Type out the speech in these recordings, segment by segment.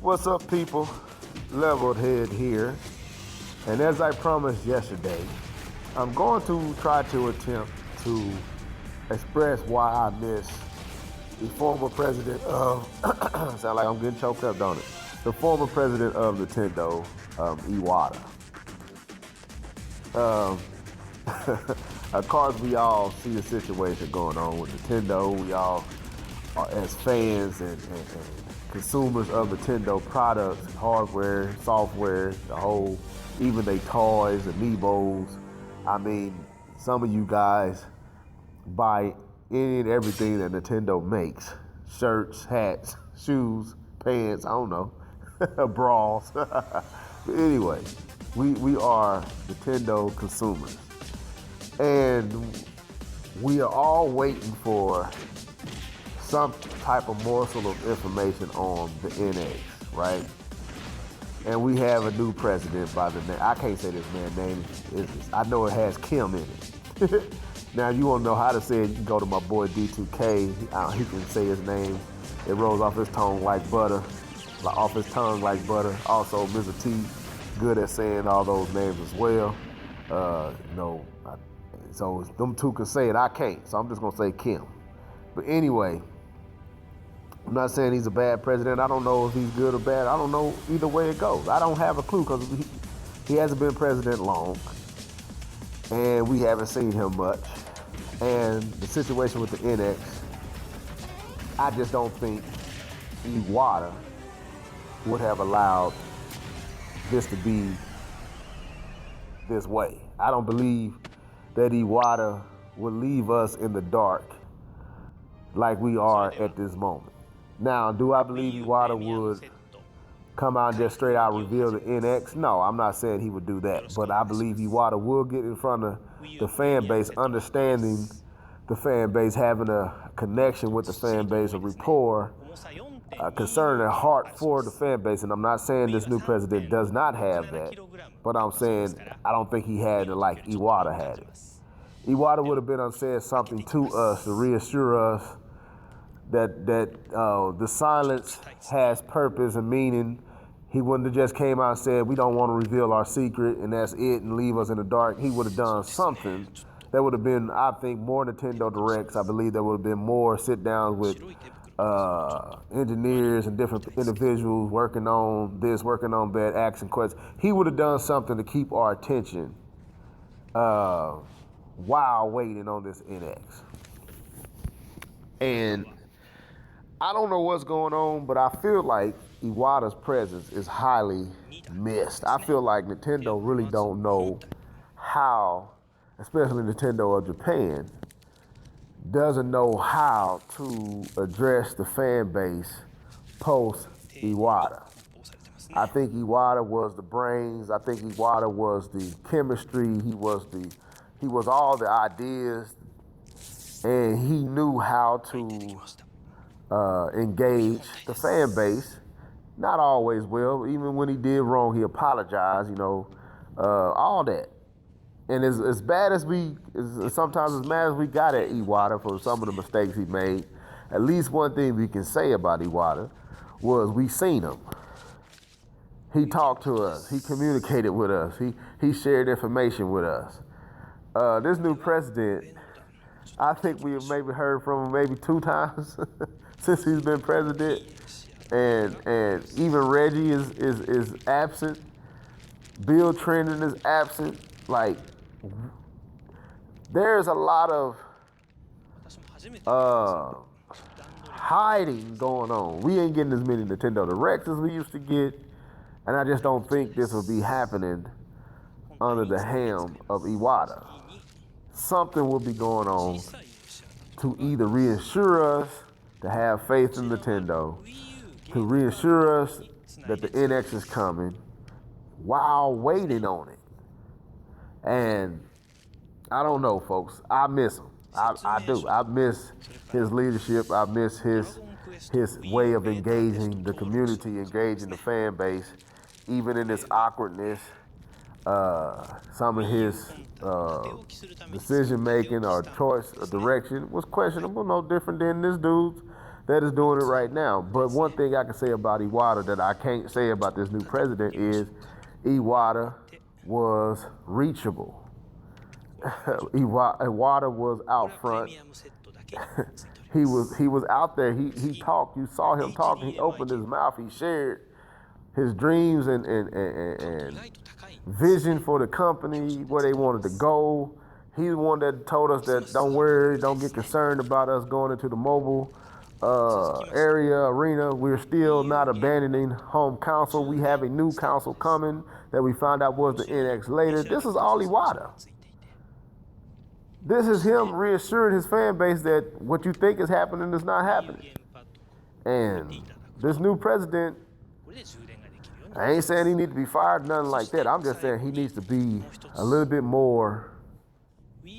What's up, people? Leveled Head here. And as I promised yesterday, I'm going to try to attempt to express why I miss the former president of, sound like I'm getting choked up, don't it? The former president of Nintendo, Iwata. Of course, we all see the situation going on with Nintendo. We all are, as fans and consumers of Nintendo products, hardware, software, the whole, even they toys, amiibos. I mean, some of you guys buy any and everything that Nintendo makes. Shirts, hats, shoes, pants, I don't know, bras. But anyway, we are Nintendo consumers. And we are all waiting for some type of morsel of information on the NX, right? And we have a new president by the name, I can't say this man's name, I know it has Kim in it. Now, if you want to know how to say it, you can go to my boy D2K. He can say his name. It rolls off his tongue like butter. Also, Mr. T, good at saying all those names as well. So them two can say it, I can't. So I'm just going to say Kim. But anyway, I'm not saying he's a bad president. I don't know if he's good or bad. I don't know either way it goes. I don't have a clue because he hasn't been president long. And we haven't seen him much. And the situation with the NX, I just don't think Iwata would have allowed this to be this way. I don't believe that Iwata would leave us in the dark like we are at this moment. Now, do I believe Iwata would come out and just straight out reveal the NX? No, I'm not saying he would do that. But I believe Iwata will get in front of the fan base, understanding the fan base, having a connection with the fan base, a rapport, concern and heart for the fan base. And I'm not saying this new president does not have that, but I'm saying I don't think he had it like Iwata had it. Iwata would have been said something to us to reassure us that the silence has purpose and meaning. He wouldn't have just came out and said, we don't want to reveal our secret and that's it and leave us in the dark. He would have done something that would have been, I think, more Nintendo Directs. I believe there would have been more sit downs with engineers and different individuals working on this, working on that, asking questions. He would have done something to keep our attention while waiting on this NX. And I don't know what's going on, but I feel like Iwata's presence is highly missed. I feel like Nintendo really don't know how, especially Nintendo of Japan, doesn't know how to address the fan base post Iwata. I think Iwata was the brains. I think Iwata was the chemistry. He was all the ideas, and he knew how to engage the fan base. Not always well. Even when he did wrong, he apologized. All that. And as bad as sometimes as mad as we got at Iwata for some of the mistakes he made, at least one thing we can say about Iwata was we seen him. He talked to us. He communicated with us. He shared information with us. This new president, I think we have maybe heard from him maybe 2 times since he's been president. And even Reggie is absent. Bill Trendon is absent. Like, there's a lot of hiding going on. We ain't getting as many Nintendo Directs as we used to get. And I just don't think this will be happening under the helm of Iwata. Something will be going on to either reassure us to have faith in Nintendo, to reassure us that the NX is coming while waiting on it. And I don't know, folks. I miss him. I do. I miss his leadership. I miss his way of engaging the community, engaging the fan base, even in this awkwardness. Some of his decision making or choice or direction was questionable, no different than this dude's that is doing it right now. But one thing I can say about Iwata that I can't say about this new president is Iwata was reachable. Iwata was out front. he was out there. He talked. You saw him talking. He opened his mouth. He shared his dreams and vision for the company, where they wanted to go. He's the one that told us that don't worry, don't get concerned about us going into the mobile arena. We're still not abandoning home council. We have a new council coming that we found out was the NX later. This is all Iwata. This is him reassuring his fan base that what you think is happening is not happening. And this new president, I ain't saying he needs to be fired, nothing like that. I'm just saying he needs to be a little bit more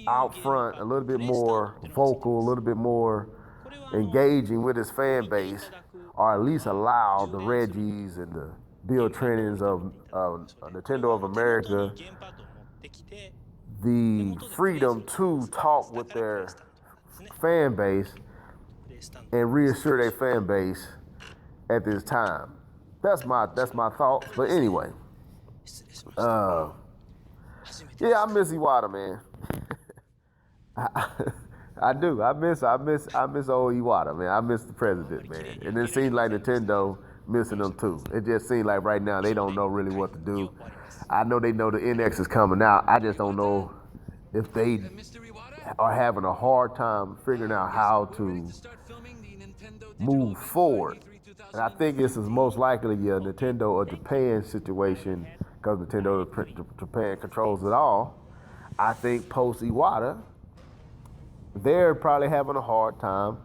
out front, a little bit more vocal, a little bit more engaging with his fan base, or at least allow the Reggies and the Bill Trennings of Nintendo of America the freedom to talk with their fan base and reassure their fan base at this time. That's my thoughts. But anyway, yeah, I miss Iwata, man. I do. I miss old Iwata, man. I miss the president, man. And it seems like Nintendo missing them too. It just seems like right now they don't know really what to do. I know they know the NX is coming out. I just don't know if they are having a hard time figuring out how to move forward. And I think this is most likely a Nintendo or Japan situation, because Nintendo Japan controls it all. I think post Iwata, they're probably having a hard time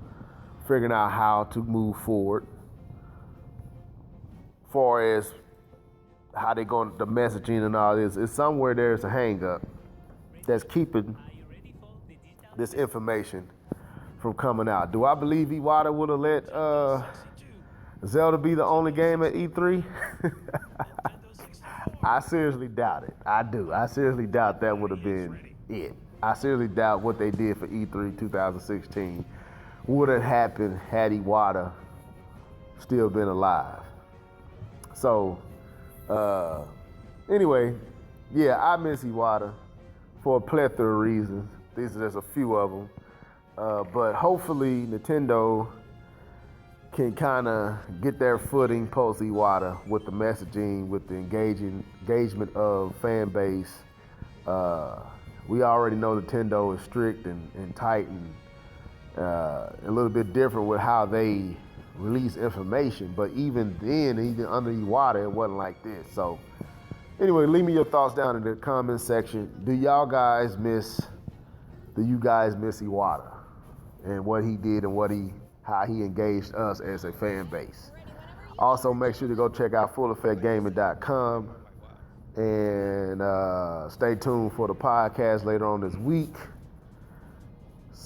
figuring out how to move forward far as how they going, the messaging and all this. It's somewhere there's a hang up that's keeping this information from coming out. Do I believe Iwata would have let Zelda be the only game at E3? I seriously doubt it. I do. I seriously doubt that would have been it. I seriously doubt what they did for E3 2016 would have happened had Iwata still been alive. So, anyway, yeah, I miss Iwata for a plethora of reasons. These are just a few of them. But hopefully Nintendo can kind of get their footing post Iwata with the messaging, with the engagement of fan base. We already know Nintendo is strict and tight and a little bit different with how they release information. But even then, even under Iwata, it wasn't like this. So anyway, leave me your thoughts down in the comment section. Do you guys miss Iwata and what he did and how he engaged us as a fan base? Also, make sure to go check out fulleffectgaming.com and stay tuned for the podcast later on this week.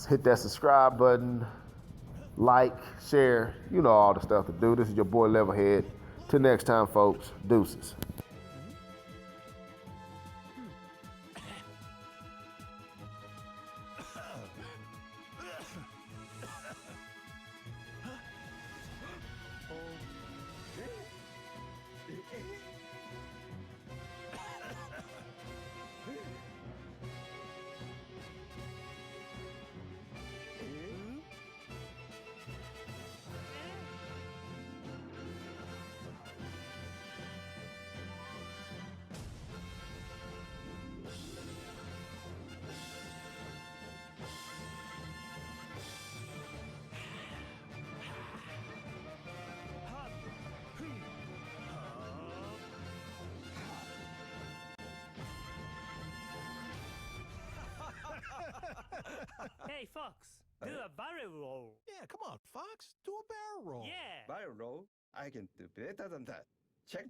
Hit that subscribe button, like, share, you know all the stuff to do. This is your boy Levelhead. Till next time, folks, deuces. Hey, Fox, do a barrel roll. Yeah, come on, Fox. Do a barrel roll. Yeah. Barrel roll? I can do better than that. Check